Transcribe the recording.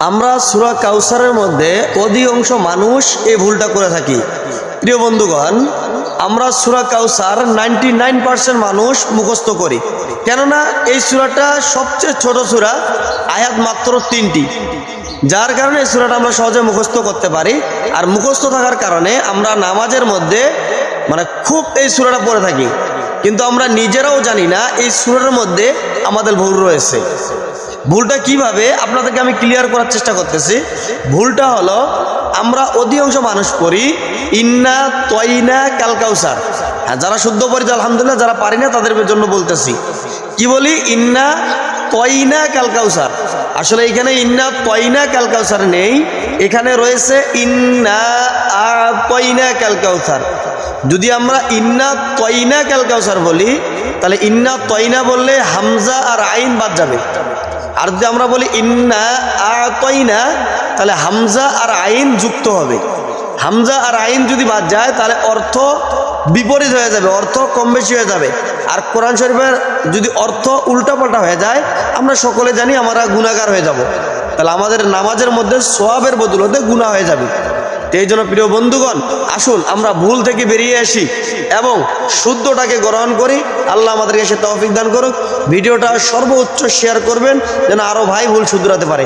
আমরা সূরা কাউসারের মধ্যে অধিকাংশ মানুষ এই ভুলটা করে থাকি। প্রিয় বন্ধুগণ, আমরা সূরা কাউসার 99% মানুষ মুখস্থ করি, কেননা এই সূরাটা সবচেয়ে ছোট সূরা, আয়াত মাত্র 3টি, যার কারণে এই সূরাটা আমরা সহজে মুখস্থ করতে পারি। আর মুখস্থ থাকার কারণে আমরা নামাজের মধ্যে খুব এই সূরাটা পড়ে থাকি, কিন্তু আমরা নিজেরাও জানি না এই সূরার মধ্যে আমাদের ভুল রয়েছে। ভুলটা কিভাবে আপনাদেরকে আমি ক্লিয়ার করার চেষ্টা করতেছি। ভুলটা হলো, আমরা অধিকাংশ মানুষ পড়ি ইন্না তয়না কাল কাউসার। হ্যাঁ, যারা শুদ্ধ পড়ি তো আলহামদুলিল্লাহ, যারা পারি না তাদের জন্য বলতেছি। কি বলি? ইন্না তয়না কাল কাউসার। আসলে এখানে ইন্না তয়না কাল কাউসার নেই, এখানে রয়েছে ইন্না আতয়না কাল কাউসার। যদি আমরা ইন্না তয়না কাল কাউসার বলি, তাহলে ইন্না তয়না বললে হামজা আর আইন বাদ যাবে। আর যদি আমরা বলি ইন্না আতয়না, তাহলে হামজা আর আইন যুক্ত হবে। হামজা আর আইন যদি বাদ যায় তাহলে অর্থ বিপরীত হয়ে যাবে, অর্থ কম বেশি হয়ে যাবে। আর কোরআন শরীফের যদি অর্থ উল্টাপাল্টা হয়ে যায়, আমরা সকলে জানি আমরা গুনাহগার হয়ে যাব। তাহলে আমাদের নামাজের মধ্যে সওয়াবের বদলতে গুনাহ হয়ে যাবে। এই জন্য প্রিয় বন্ধুগণ, আসুন আমরা ভুল থেকে বেরিয়ে আসি এবং শুদ্ধটাকে গ্রহণ করি। আল্লাহ আমাদেরকে সে তৌফিক দান করুক। ভিডিওটা সর্বোচ্চ শেয়ার করবেন যেন আরও ভাই ভুল শুধরাতে পারে।